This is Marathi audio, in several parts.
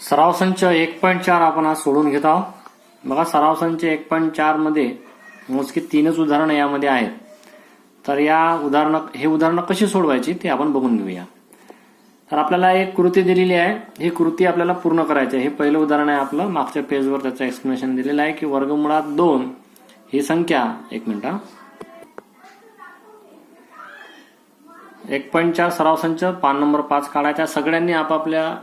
सराव संच 1.4 आपण आज सोडून घेत आहोत. बघा, सराव संच 1.4 मध्ये मोजके 3च उदाहरणं यामध्ये आहेत. तर हे उदाहरणं कशी सोडवायची ते आपण बघून घेऊया. तर आपल्याला एक कृती दिलेली आहे, ही कृती आपल्याला पूर्ण करायची आहे. हे पहिलं उदाहरण आहे आपलं. मागच्या पेजवर त्याचं एक्सप्लेनेशन दिलेलं आहे की वर्गमुळात 2 ही संख्या 1.4 सराव संच पान नंबर 5 काढायचा. सगळ्यांनी आपापल्या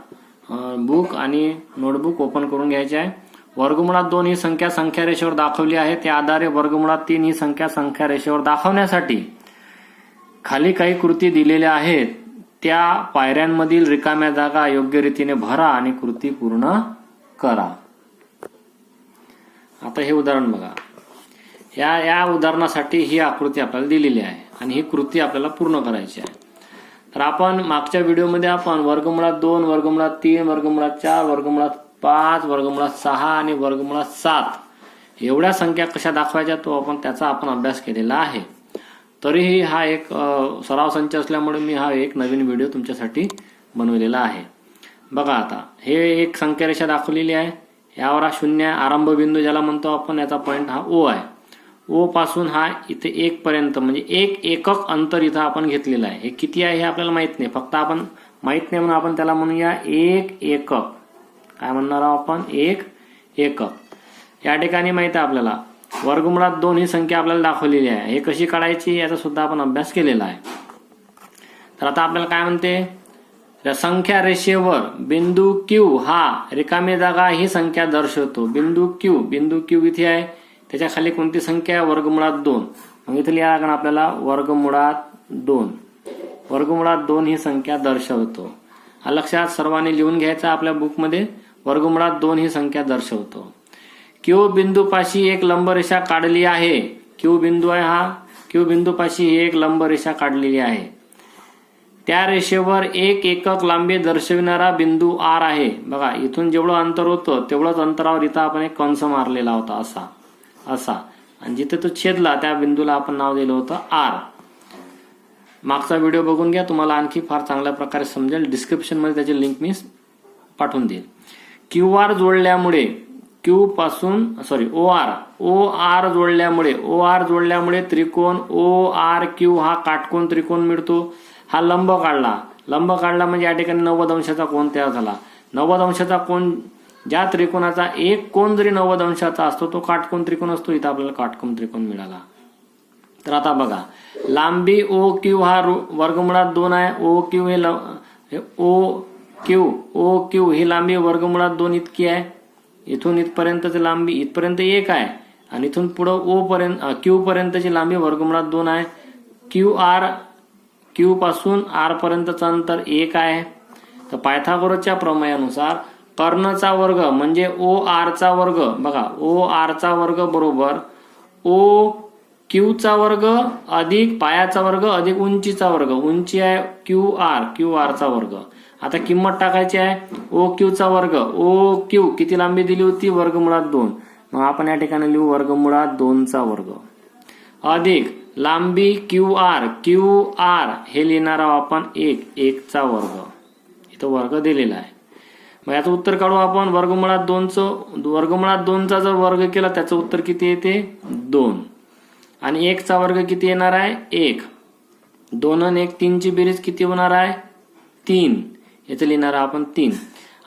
बुक आणि नोटबुक ओपन करून घ्यायचे आहे. वर्गमुळात 2 ही संख्या संख्या रेषेवर दाखवली आहे. त्या आधारे वर्गमुळात 3 ही संख्या संख्या रेषेवर दाखवण्यासाठी खाली काही कृती दिलेल्या आहेत. त्या पायऱ्यांमधील रिकाम्या जागा योग्य रीतीने भरा आणि कृती पूर्ण करा. आता हे उदाहरण बघा. या उदाहरणासाठी ही आकृती आपल्याला दिलेली आहे आणि ही कृती आपल्याला पूर्ण करायची आहे. तर आपण मागच्या व्हिडिओमध्ये आपण वर्गमुळात 2, वर्गमुळात 3, वर्गमुळात 4, वर्गमुळात 5, वर्गमुळात 6 आणि वर्गमुळात 7 एवढ्या संख्या कशा दाखवायच्या त्याचा आपण अभ्यास केलेला आहे. तरीही हा एक सराव संच असल्यामुळे मी हा एक नवीन व्हिडिओ तुमच्यासाठी बनवलेला आहे. बघा, आता हे एक संख्या रेषा दाखवलेली आहे. यावर हा 0 आरंभ बिंदू ज्याला म्हणतो आपण, याचा पॉइंट हा O आहे. O पासून हा इथे 1 पर्यंत म्हणजे 1 एकक अंतर इथं आपण घेतलेलं आहे. हे किती आहे हे आपल्याला माहित नाही, फक्त आपण माहित नाही म्हणून आपण त्याला म्हणूया 1 एकक. काय म्हणणार आहोत आपण? 1 एकक. या ठिकाणी माहित आहे आपल्याला वर्गमुळात 2 ही संख्या आपल्याला दाखवलेली आहे. हे कशी काढायची याचा सुद्धा आपण अभ्यास केलेला आहे. तर आता आपल्याला काय म्हणते, संख्या रेषेवर बिंदू Q हा रिकामी जागा ही संख्या दर्शवतो. बिंदू Q इथे आहे, त्याच्या खाली कोणती संख्या? वर्गमुळात 2. मग इथे लिहा लागणार आपल्याला वर्गमुळात 2. वर्गमुळात 2 ही संख्या दर्शवतो. लक्षात सर्वांनी लिहून घ्यायचा आपल्या बुकमध्ये. वर्गमुळात 2 ही संख्या दर्शवतो. Q बिंदूपाशी एक लंबरेषा काढली आहे. Q बिंदू आहे हा. Q बिंदूपाशी एक लंबरेषा काढलेली आहे. त्या रेषेवर 1 एकक लांबी दर्शविणारा बिंदू R आहे. बघा, इथून जेवढं अंतर होतं तेवढंच अंतरावर इथं आपण एक कंस मारलेला होता, असा. आणि जिथे तो छेदला त्या बिंदूला आपण नाव दिलं होतं R. मागचा व्हिडिओ बघून घ्या, तुम्हाला आणखी फार चांगल्या प्रकारे समजेल. डिस्क्रिप्शन मध्ये त्याची लिंक मी पाठवून देईल. OR जोडल्यामुळे जोडल्यामुळे त्रिकोण ORQ हा काटकोन त्रिकोण मिळतो. हा लंब काढला म्हणजे या ठिकाणी 90 अंशाचा कोन तयार झाला. 90 अंशाचा कोन, ज्या त्रिकोणाचा एक कोन जरी 90 अंशाचा असतो तो काटकोन त्रिकोण असतो. इथं आपल्याला काटकोन त्रिकोण मिळाला. तर आता बघा, लांबी OQ हा वर्गमुळात 2 आहे. OQ ही लांबी वर्गमुळात 2 इतकी आहे. इथून इथपर्यंतची लांबी इथपर्यंत 1 आहे आणि इथून पुढे Q पर्यंतची लांबी वर्गमुळात 2 आहे. Q पासून R पर्यंतचं अंतर 1 आहे. तर पायथागोरसच्या प्रमेयानुसार कर्णचा वर्ग म्हणजे OR चा वर्ग. बघा, OR चा वर्ग बरोबर OQ चा वर्ग अधिक पायाचा वर्ग अधिक उंचीचा वर्ग. उंची आहे QR चा वर्ग. आता किंमत टाकायची आहे. OQ चा वर्ग. OQ किती लांबी दिली होती? वर्गमुळात 2. मग आपण या ठिकाणी लिहू वर्गमुळात 2 चा वर्ग अधिक लांबी QR हे लिहिणार आहोत आपण 1 चा वर्ग. इथं वर्ग दिलेला आहे. मग याचं उत्तर काढू आपण. वर्गमुळात 2चा जर वर्ग केला त्याचं उत्तर किती येते? 2. आणि 1 चा वर्ग किती येणार आहे? 1. 2 आणि 1 3 ची बेरीज किती होणार आहे? 3. इथे लिहिणार आपण 3.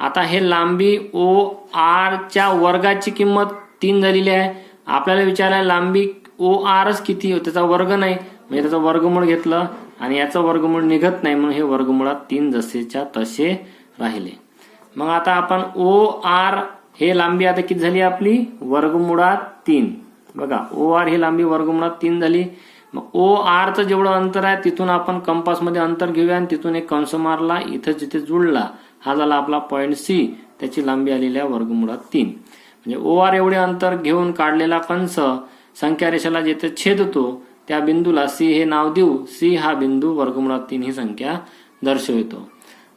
आता हे लांबी OR च्या वर्गाची किंमत 3 झालेली आहे. आपल्याला विचारायला लांबी ORच किती, त्याचा वर्ग नाही म्हणजे त्याचं वर्गमूळ घेतलं आणि याचं वर्गमूळ निघत नाही म्हणून हे वर्गमुळात 3 जसेच्या तसे राहिले. मग आता आपण OR हे लांबी आता किती झाली आपली? वर्गमुळात 3. बघा, OR ही लांबी वर्गमुळात 3 झाली. मग ORचं जेवढं अंतर आहे तिथून आपण कंपासमध्ये अंतर घेऊया आणि तिथून एक कंस मारला, इथं जिथे जुळला हा झाला आपला पॉइंट C. त्याची लांबी आलेली आहे वर्गमुळात 3. म्हणजे OR एवढे अंतर घेऊन काढलेला कंस संख्या रेषेला जिथे छेदतो त्या बिंदूला C हे नाव देऊ. C हा बिंदू वर्गमुळात 3 ही संख्या दर्शवितो.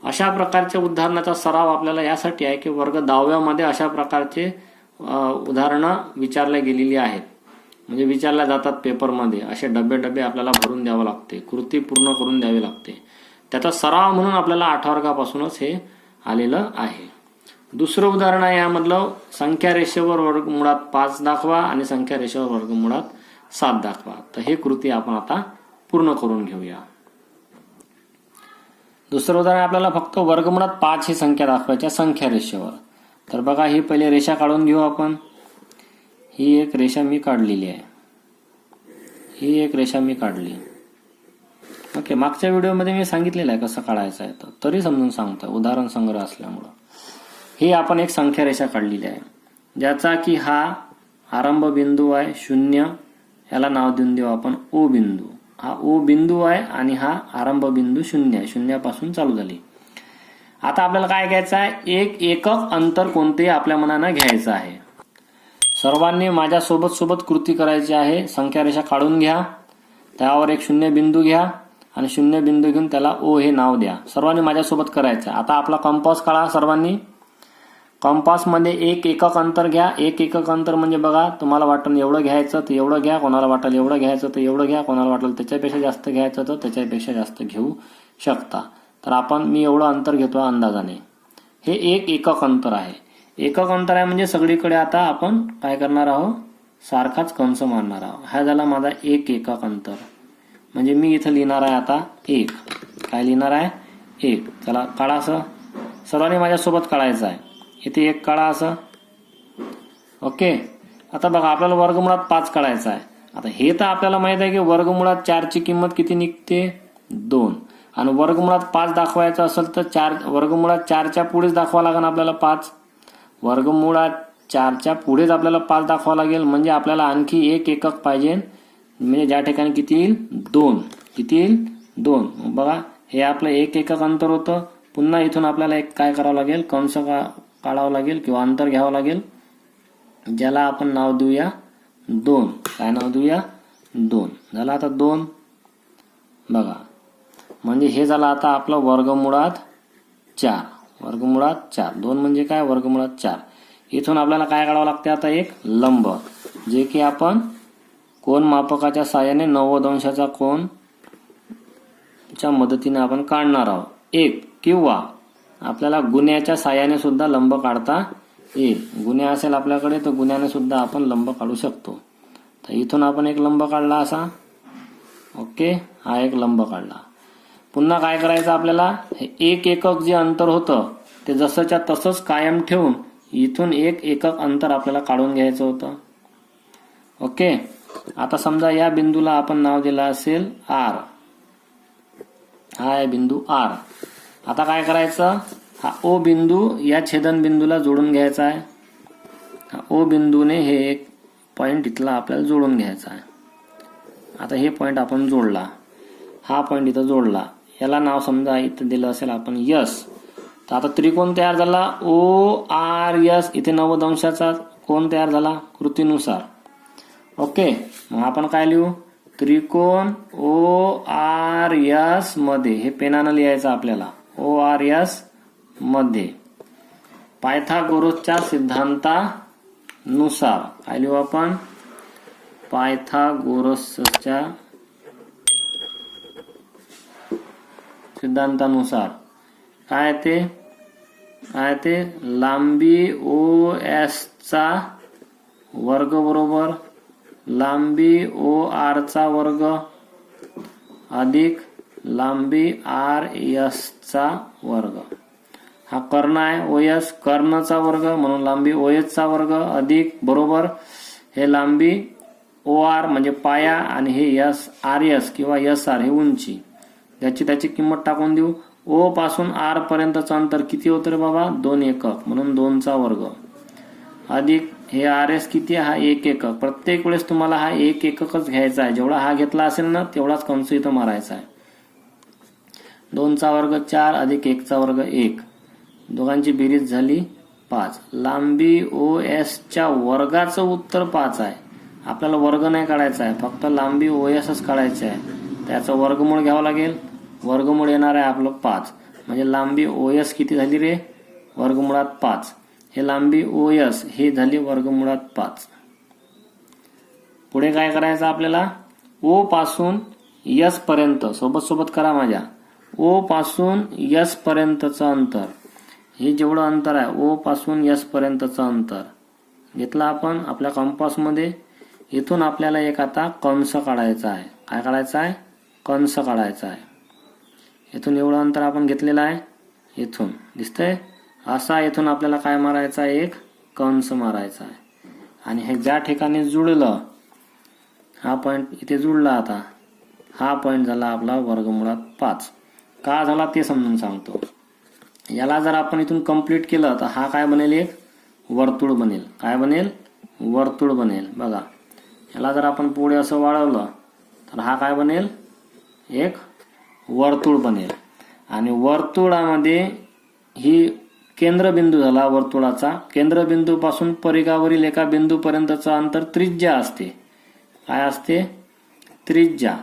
अशा प्रकारच्या उदाहरणाचा सराव आपल्याला यासाठी आहे की वर्ग 10व्या मध्ये अशा प्रकारचे उदाहरणं विचारल्या गेलेली आहेत. म्हणजे विचारल्या जातात पेपरमध्ये. असे डबे आपल्याला भरून द्यावं लागते, कृती पूर्ण करून द्यावी लागते. त्याचा सराव म्हणून आपल्याला 8 वर्गापासूनच हे आलेलं आहे. दुसरं उदाहरण आहे यामधलं, संख्या रेषेवर वर्गमुळात 5 दाखवा आणि संख्या रेषेवर वर्गमुळात 7 दाखवा. तर हे कृती आपण आता पूर्ण करून घेऊया. दुसरं उदाहरण आपल्याला फक्त वर्गमुळात 5 ही संख्या दाखवायची संख्या रेषेवर. तर बघा, ही पहिले रेषा काढून घेऊ आपण. ही एक रेषा मी काढलेली आहे, ही एक रेषा मी काढली. ओके, मागच्या व्हिडिओमध्ये मी सांगितलेलं आहे कसं काढायचं आहे, तरी समजून सांगतो उदाहरण संग्रह असल्यामुळं. ही आपण एक संख्या रेषा काढलेली आहे, ज्याचा की हा आरंभ बिंदू आहे 0, याला नाव देऊन देऊ आपण ओ बिंदू. हा ओ बिंदू आहे आणि हा आरंभ बिंदू 0 आहे, 0 पासून चालू झाली. आता आपल्याला काय घ्यायचं आहे, एक एकक अंतर कोणतेही आपल्या मनानं घ्यायचं आहे. सर्वांनी माझ्या सोबत कृती करायची आहे. संख्या रेषा काढून घ्या, त्यावर एक 0 बिंदू घ्या आणि 0 बिंदू घेऊन त्याला ओ हे नाव द्या. सर्वांनी माझ्यासोबत करायचं. आता आपला कंपास काढा. सर्वांनी कंपासमध्ये एक एकक अंतर घ्या. एक एकक अंतर म्हणजे बघा, तुम्हाला वाटेल एवढं घ्यायचं तर एवढं घ्या, कोणाला वाटेल एवढं घ्यायचं तर एवढं घ्या, कोणाला वाटेल त्याच्यापेक्षा जास्त घ्यायचं तर त्याच्यापेक्षा जास्त घेऊ शकता. तर मी एवढं अंतर घेतो अंदाजाने. हे एक एकक अंतर आहे. एकक अंतर आहे म्हणजे सगळीकडे आता आपण काय करणार आहोत, सारखाच कंस मारणार आहोत. हा झाला माझा एक एकक अंतर. म्हणजे मी इथं लिहिणार आहे आता 1. काय लिहिणार आहे, 1. चला काढा असं, सर्वांनी माझ्यासोबत काढायचं आहे. इथे 1 काढा असं. ओके, आता बघा आपल्याला वर्गमुळात 5 काढायचं आहे. आता हे तर आपल्याला माहित आहे की वर्गमुळात 4 ची किंमत किती निघते, 2. आणि वर्गमुळात 5 दाखवायचं असेल तर 4 वर्गमुळात 4च्या पुढेच दाखवा लागेल आपल्याला 5. वर्गमुळात 4च्या पुढेच आपल्याला 5 दाखवा लागेल. म्हणजे आपल्याला आणखी एक एकक पाहिजे, म्हणजे ज्या ठिकाणी किती येईल, 2. किती येईल, 2. बघा, हे आपलं एक एकक अंतर होतं. पुन्हा इथून आपल्याला एक काय करावं लागेल, कंस काढावं लागेल किंवा अंतर घ्यावं लागेल, ज्याला आपण नाव देऊया 2. काय नाव देऊया, 2. झालं आता 2. बघा, म्हणजे हे झालं आता आपलं वर्गमुळात 4. वर्गमुळात 4. 2 म्हणजे काय, वर्गमुळात 4. इथून आपल्याला काय काढावं लागते आता, एक लंब, जे की आपण कोन मापकाच्या साहाय्याने 90 अंशाचा कोन च्या मदतीने आपण काढणार आहोत. एक किंवा आपल्याला गुन्ह्याच्या साहाय्याने सुद्धा लंब काढता येईल. गुन्हा असेल आपल्याकडे तर गुन्ह्याने सुद्धा आपण लंब काढू शकतो. तर इथून आपण एक लंब काढला असा. ओके, हा एक लंब काढला. पुन्हा काय करायचं आपल्याला, हे एक एकक जे अंतर होतं ते जसंच्या तसंच कायम ठेवून इथून एक एकक अंतर आपल्याला काढून घ्यायचं होतं. ओके, आता समजा या बिंदूला आपण नाव दिलं असेल आर. हा आहे बिंदू आर. आता काय करायचं, हा ओ बिंदू या छेदन बिंदूला जोडून घ्यायचा आहे. हा ओ बिंदूने हे एक पॉइंट इथला आपल्याला जोडून घ्यायचा आहे. आता हे पॉइंट आपण जोडला, हा पॉइंट इथं जोडला, याला नाव समजा इथं दिलं असेल आपण यस. तर आता त्रिकोण तयार झाला ओ आर यस. इथे 90 अंशाचा कोण तयार झाला कृतीनुसार. ओके, मग आपण काय लिहू, त्रिकोण ओ आर यस मध्ये, हे पेनानं लिहायचं आपल्याला, ओ आर यस मध्ये पायथागोरसच्या सिद्धांतानुसार. काय लिहू आपण, पायथागोरसच्या सिद्धांतानुसार काय ते लांबी ओ एस चा वर्ग बरोबर लांबी ओ आर चा वर्ग अधिक लांबी आर एस चा वर्ग. हा कर्ण आहे ओ एस, कर्णचा वर्ग म्हणून लांबी ओ एस चा वर्ग अधिक बरोबर हे लांबी ओ आर म्हणजे पाया आणि हे एस आर एस किंवा एस आर हे उंची. त्याची किंमत टाकून देऊ. ओ पासून आर पर्यंतचं अंतर किती होतं रे बाबा, 2 एकक म्हणून 2 चा वर्ग अधिक हे आर एस किती, हा 1 एकक. प्रत्येक वेळेस तुम्हाला हा 1 एककच घ्यायचा आहे. जेवढा हा घेतला असेल ना तेवढाच कंस इथं मारायचा आहे. 2 चा वर्ग 4 अधिक 1 चा वर्ग 1. दोघांची बेरीज झाली 5. लांबी ओ एस च्या वर्गाचं उत्तर 5 आहे. आपल्याला वर्ग नाही काढायचा आहे, फक्त लांबी ओ एसच काढायची आहे. त्याचं वर्गमूळ घ्यावं लागेल. वर्गमूळ येणार आहे आपलं 5. म्हणजे लांबी ओ एस किती झाली रे, वर्गमुळात 5. हे लांबी ओ एस हे झाली वर्गमुळात 5. पुढे काय करायचं आपल्याला, ओ पासून एस पर्यंत, सोबत करा माझ्या, ओ पासून एस पर्यंतचं अंतर. हे जेवढं अंतर आहे ओ पासून एस पर्यंतचं अंतर घेतलं आपण आपल्या कंपासमध्ये. इथून आपल्याला एक आता कंस काढायचा आहे. काय काढायचा आहे? कंस काढायचा आहे. इथून एवढं अंतर आपण घेतलेलं आहे. इथून दिसतंय असा इथून आपल्याला काय मारायचा आहे? एक कंस मारायचा आहे. आणि हे ज्या ठिकाणी जुळलं, हा पॉइंट इथे जुळला. आता हा पॉइंट झाला आपला वर्गमुळात 5. का झाला ते समजून सांगतो. याला जर आपण इथून कंप्लीट केलं तर हा काय बनेल? एक वर्तुळ बनेल. काय बनेल? वर्तुळ बनेल. बघा याला जर आपण पुढे असं वाढवलं तर हा काय बनेल? एक वर्तुळ बनेल. आणि वर्तुळामध्ये ही केंद्रबिंदू झाला वर्तुळाचा. केंद्रबिंदूपासून परिघावरील एका बिंदूपर्यंतचं अंतर त्रिज्या असते. काय असते? त्रिज्या.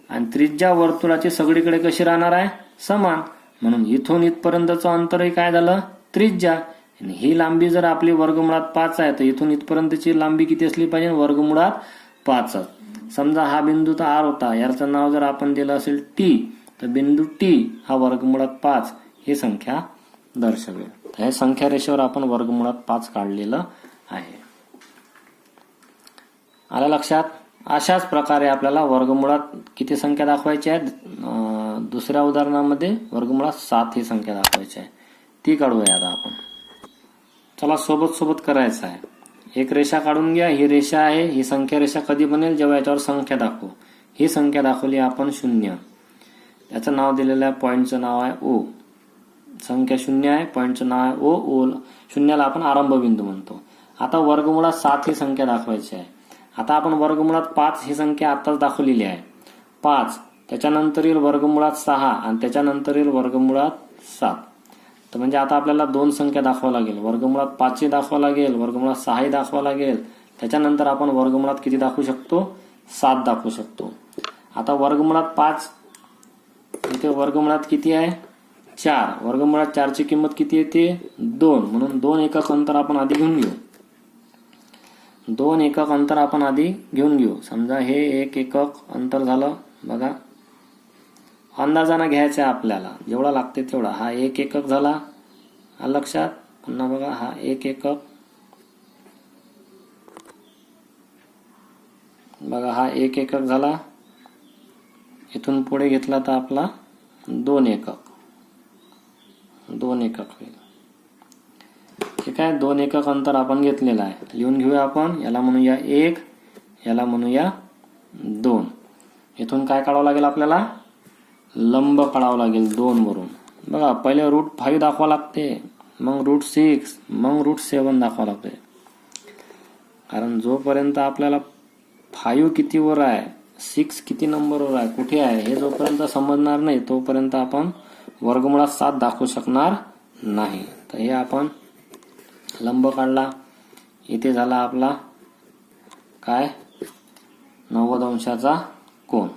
आणि त्रिज्या वर्तुळाची सगळीकडे कशी राहणार आहे? समान. म्हणून इथून इथपर्यंतचं अंतरही काय झालं? त्रिज्या. आणि ही लांबी जर आपली वर्गमुळात 5 आहे तर इथून इथपर्यंतची लांबी किती असली पाहिजे? वर्गमुळात 5. समजा हा बिंदू तर आर होता, याचं नाव जर आपण दिलं असेल टी, तर बिंदू टी हा वर्गमुळात 5 ही संख्या दर्शवेल. तर हे संख्या रेषेवर आपण वर्गमुळात 5 काढलेलं आहे. आलं लक्षात? अशाच प्रकारे आपल्याला वर्गमुळात किती संख्या दाखवायची आहे? दुसऱ्या उदाहरणामध्ये वर्गमुळात 7 ही संख्या दाखवायची आहे. ती काढूया आता आपण. चला सोबत सोबत करायचं आहे. एक रेषा काढून घ्या. ही रेषा आहे. ही संख्या रेषा कधी बनेल? जेव्हा याच्यावर संख्या दाखवू. ही संख्या दाखवली आपण 0. त्याचं नाव दिलेलं आहे, पॉइंटचं नाव आहे ओ. संख्या 0 आहे, पॉइंटचं नाव आहे ओ. ओ 0ला आपण आरंभ बिंदू म्हणतो. आता वर्गमुळात 7 ही संख्या दाखवायची आहे. आता आपण वर्गमुळात 5 ही संख्या आताच दाखवलेली आहे. 5 त्याच्यानंतर येईल वर्गमुळात 6 आणि त्याच्यानंतर येईल वर्गमुळात 7. तर म्हणजे आता आपल्याला 2 संख्या दाखवावं लागेल. वर्गमुळात 5 दाखवावं लागेल, वर्गमुळात 6 दाखवावं लागेल. त्याच्यानंतर आपण वर्गमुळात किती दाखवू शकतो? 7 दाखवू शकतो. आता वर्गमुळात 5 इथे वर्गमुळात किती आहे? 4. वर्गमुळात 4 ची किंमत किती येते? 2. म्हणून 2 एकक अंतर आपण आधी घेऊन घेऊ. 2 एकक अंतर आपण आधी घेऊन घेऊ. समजा हे 1 एकक अंतर झालं. बघा अंदाजानं घ्यायचं आहे आपल्याला, जेवढा लागते तेवढा. हा 1 एकक झाला. आलं लक्षात? पुन्हा बघा हा 1 एकक. बघा हा 1 एकक झाला. इथून पुढे घेतला तर आपला 2 एकक. 2 एकक होईल. ठीक आहे. 2 एकक अंतर आपण घेतलेलं आहे. लिहून घेऊया आपण. याला म्हणूया 1, याला म्हणूया 2. इथून काय काढावं लागेल आपल्याला? लंब काढावं लागेल 2 वरून. बघा पहिले √5 दाखवा लागते, मग √6, मग √7 दाखवा लागते. कारण जोपर्यंत आपल्याला 5 किती वर आहे, 6 किती नंबरवर आहे, कुठे आहे हे जोपर्यंत समजणार नाही तोपर्यंत आपण वर्गमुळात 7 दाखवू शकणार नाही. तर हे आपण लंब काढला. इथे झाला आपला काय? 90 अंशाचा कोन.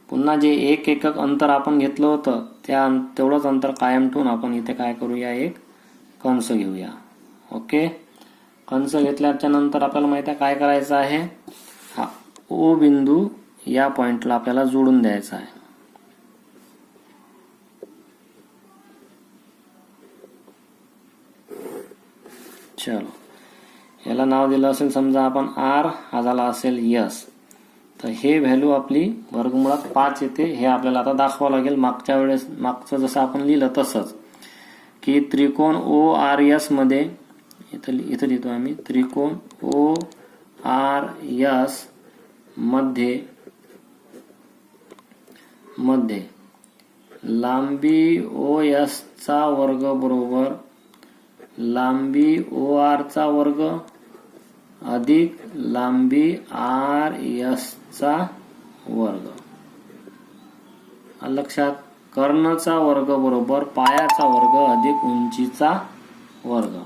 पुन्हा जे 1 एकक अंतर आपण घेतलं होतं तेवढंच अंतर कायम ठेवून आपण इथे काय करूया? एक कंस घेऊया. ओके. कंस घेतल्याच्या नंतर आपल्याला माहिती आहे काय करायचं आहे? हा ओ बिंदू या पॉइंटला आपल्याला जोडून द्यायचा आहे. चलो याला नाव दिलं असेल समजा आपण आर, हा झाला असेल यस. तर हे व्हॅल्यू आपली वर्गमुळात 5 येते. हे आपल्याला आता दाखवावं लागेल. मागचं जसं आपण लिहिलं तसंच की त्रिकोण ओ आर एस मध्ये इथं लिहितो आम्ही. त्रिकोण ओ आर एस मध्ये लांबी ओ एस चा वर्ग बरोबर लांबी ओ आर चा वर्ग अधिक लांबी आर एस चा वर्ग. लक्षात? कर्णचा वर्ग बरोबर पायाचा वर्ग अधिक उंचीचा वर्ग.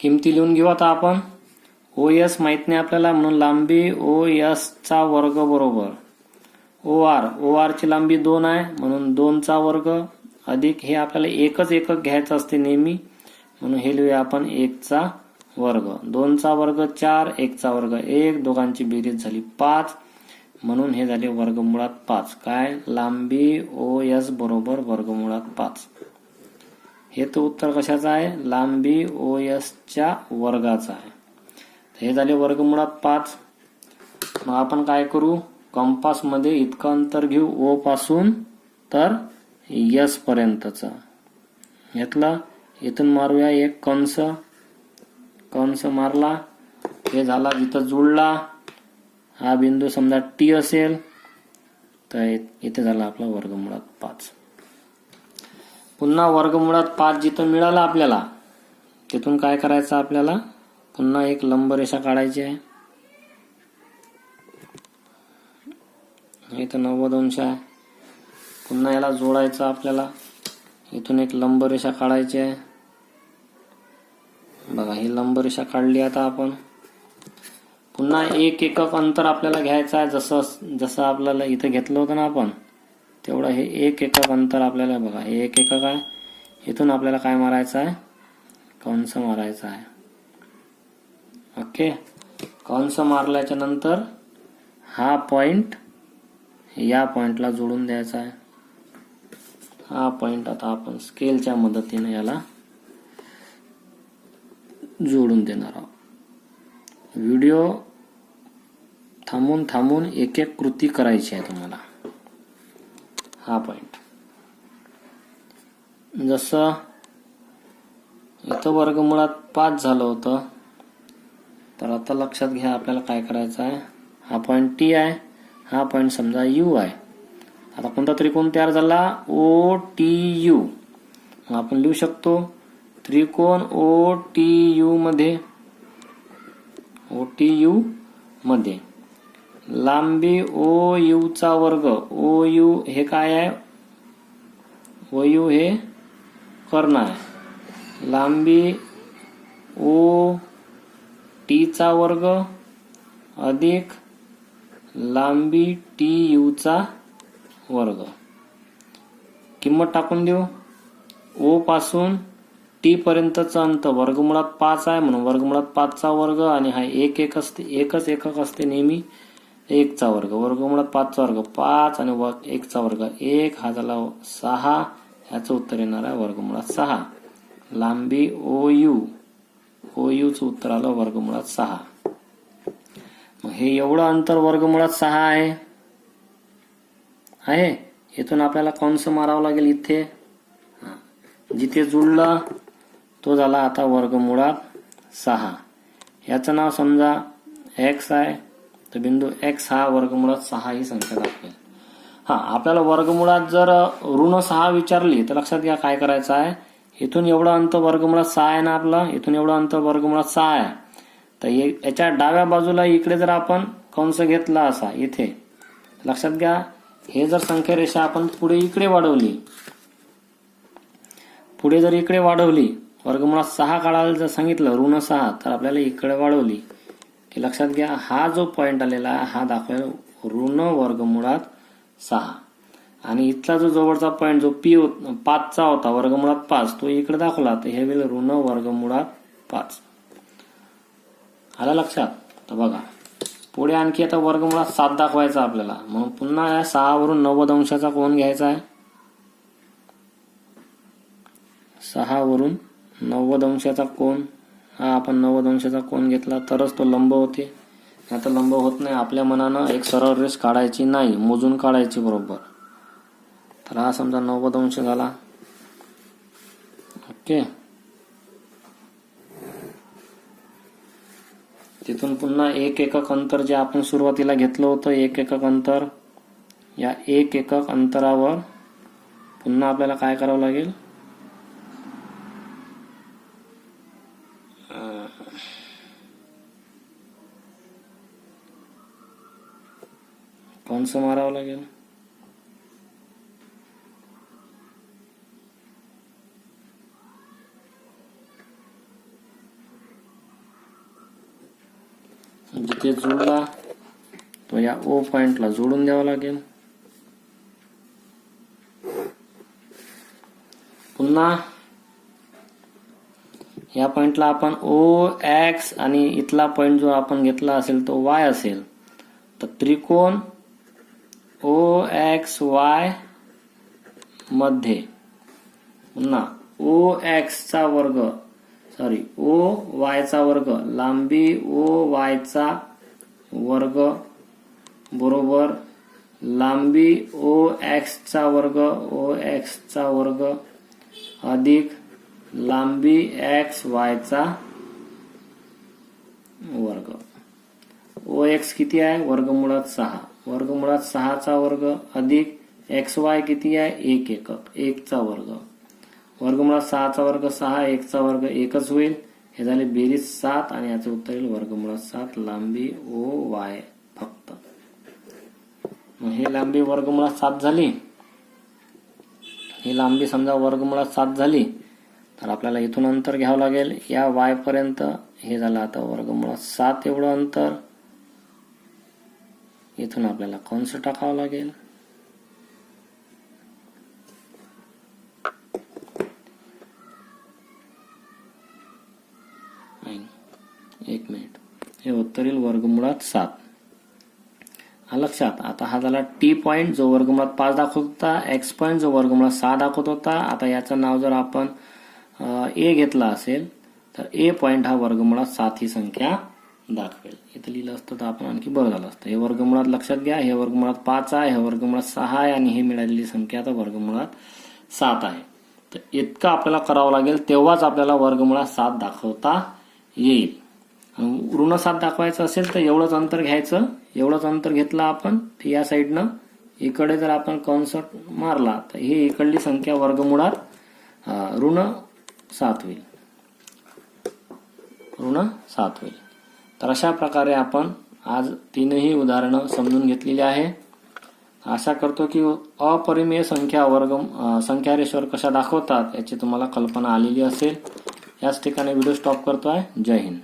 किमती लिहून घेऊ आता आपण. ओ एस माहित नाही आपल्याला, म्हणून लांबी ओ एस चा वर्ग बरोबर ओ आर ची लांबी 2 आहे म्हणून 2 चा वर्ग अधिक हे आपल्याला एकच एकक घ्यायचं असते नेहमी, म्हणून हे लिहूया आपण 1 चा वर्ग. 2 चा वर्ग 4, 1 चा वर्ग 1, दोघांची बेरीज झाली 5, म्हणून हे झाले वर्गमुळात 5. काय? लांबी ओ एस बरोबर वर्गमुळात 5. हे तर उत्तर कशाचं आहे, लांबी OS च्या वर्गाचं आहे. हे झाले वर्गमुळात 5. मग आपण काय करू, कंपास मध्ये इतकं अंतर घेऊ O पासून तर S पर्यंतचं घेतलं. इथून मारूया एक कंस मारला, हे झाला जिथं जुळला हा बिंदू समजा T असेल तर इथे झाला आपला वर्गमुळात 5. पुन्हा वर्गमुळात 5 जिथं मिळाला आपल्याला तिथून काय करायचं, आपल्याला पुन्हा एक लंबरेषा काढायची आहे. इथं 90 अंश आहे, पुन्हा याला जोडायचं आपल्याला. इथून एक लंबरेषा काढायची आहे. बघा ही लंबरेषा काढली. आता आपण पुन्हा एक एकक अंतर आपल्याला घ्यायचं आहे. जसं आपल्याला इथं घेतलं होतं ना आपण तेवढं हे एक एकक अंतर आपल्याला, बघा हे एक एकक आहे. इथून आपल्याला काय मारायचं आहे, कंस मारायचा आहे. ओके, कंस मारल्याच्या नंतर हा पॉइंट या पॉइंटला जोडून द्यायचा आहे. हा पॉइंट आता आपण स्केलच्या मदतीने याला जोडून देणार आहोत. व्हिडिओ थांबून एक एक कृती करायची आहे तुम्हाला. हा पॉइंट जसं इथं वर्गमुळात 5 झालं होतं तर आता लक्षात घ्या आपल्याला काय करायचं आहे. हा पॉइंट T आहे, हा पॉइंट समजा U आहे. आता कोणता त्रिकोण तयार झाला, OTU. आपण लिहू शकतो त्रिकोण OTU मध्ये लांबी OU चा वर्ग. OU हे काय आहे, OU हे कर्ण आहे. लांबी OT चा वर्ग अधिक लांबी TU चा वर्ग. किंमत टाकून देऊ. O पासून T पर्यंतचं अंतर वर्गमुळात 5 आहे म्हणून वर्गमुळात 5 चा वर्ग, आणि हा एकच एकक असते नेहमी 1 चा वर्ग. वर्गमुळात 5 चा वर्ग 5 आणि 1 चा वर्ग 1. हा झाला 6. ह्याचं उत्तर येणार आहे वर्गमुळात 6. लांबी OU चं उत्तर आलं वर्गमुळात 6. मग हे एवढं अंतर वर्गमुळात 6 आहे. इथून आपल्याला कंस मारावं लागेल. इथे जिथे जुळलं तो झाला आता वर्गमुळात 6. याचं नाव समजा X आहे तर बिंदू X हा वर्गमुळात 6 ही संख्या दाखवेल. आपल्याला वर्गमुळात जर ऋण 6 विचारली तर लक्षात घ्या काय करायचं आहे. इथून एवढं अंतर वर्गमुळात 6 आहे ना आपलं, इथून एवढं अंतर वर्गमुळात 6 आहे. तर याच्या डाव्या बाजूला इकडे जर आपण कंस घेतला असा इथे, लक्षात घ्या हे जर संख्या रेषा आपण पुढे जर इकडे वाढवली वर्गमुळात 6 काढायला जर सांगितलं ऋण 6 तर आपल्याला इकडे वाढवली की लक्षात घ्या हा जो पॉइंट आलेला आहे हा दाखवेल ऋण वर्गमुळात 6. आणि इथला जो जवळचा पॉइंट जो P 5 चा होता वर्गमुळात 5 तो इकडे दाखवला तर हे होईल ऋण वर्गमुळात 5. आला लक्षात. तर बघा पुढे आणखी आता वर्गमुळात 7 दाखवायचा आपल्याला, म्हणून पुन्हा या 6 वरून 90 अंशाचा कोन घ्यायचा आहे. 6 वरून 90 अंशाचा कोन, हा आपण 90 अंशाचा कोन घेतला तरच तो लंब होते, आता लंब होत नाही. आपल्या मनानं एक सरळ रेष काढायची नाही, मोजून काढायची बरोबर. तर हा समजा 90 अंश झाला. ओके, तिथून पुन्हा एक एकक अंतर जे आपण सुरुवातीला घेतलं होतं एक एकक अंतर, या एक एकक अंतरावर पुन्हा आपल्याला काय करावं लागेल, कंस मारावं लागेल. जिथे जुळला तो या O पॉइंटला जोडून द्यावा लागेल. पुन्हा या पॉइंटला आपण OX आणि इथला पॉइंट जो आपण घेतला असेल तो Y असेल, तर त्रिकोण OXY मध्ये पुन्हा ओ एक्सचा वर्ग ओ वायचा वर्ग, लांबी ओ वायचा वर्ग बरोबर लांबी ओ एक्सचा वर्ग अधिक लांबी एक्स वायचा वर्ग. ओ एक्स किती आहे? वर्गमुळात 6. वर्गमुळात 6चा वर्ग अधिक एक्स वाय किती आहे? 1 एकक, 1चा वर्ग. वर्गमुळात 6चा वर्ग 6, 1चा वर्ग 1च होईल. हे झाले बेरीज 7 आणि याचं उत्तर येईल वर्गमुळात 7 लांबी ओ वाय फक्त. मग हे लांबी वर्गमुळात 7 झाली. ही लांबी समजा वर्गमुळात 7 झाली तर आपल्याला इथून अंतर घ्यावं लागेल या वाय पर्यंत. हे झालं आता वर्गमुळात 7 एवढं अंतर. इथून आपल्याला कंस टाकावं लागेल. एक मिनिट. हे उत्तर येईल वर्गमुळात 7. लक्षात. आता हा झाला टी पॉइंट जो वर्गमुळात 5 दाखवत होता, एक्स पॉइंट जो वर्गमुळात 6 दाखवत होता. आता याचं नाव जर आपण ए घेतला असेल तर ए पॉइंट हा वर्गमुळात 7 ही संख्या दाखवेल. इथं लिहिलं असतं तर आपण आणखी बरं झालं असतं. हे वर्गमुळात लक्षात घ्या. हे वर्गमुळात 5 आहे, हे वर्गमुळात 6 आहे आणि हे मिळालेली संख्या आता वर्गमुळात 7 आहे. तर इतकं आपल्याला करावं लागेल तेव्हाच आपल्याला वर्गमुळात 7 दाखवता येईल. ऋण 7 दाखवायचं असेल तर एवढंच अंतर घ्यायचं. एवढंच अंतर घेतलं आपण या साईडनं. इकडे जर आपण कंस मारला तर ही इकडली संख्या वर्गमुळात ऋण 7 होईल. ऋण 7 होईल. तर अशा प्रकारे आपण आज 3ही उदाहरणं समजून घेतलेली आहे. आशा करतो की अपरिमेय संख्या रेषेवर कशा दाखवतात याची तुम्हाला कल्पना आलेली असेल. याच ठिकाणी व्हिडिओ स्टॉप करतोय. जय हिंद.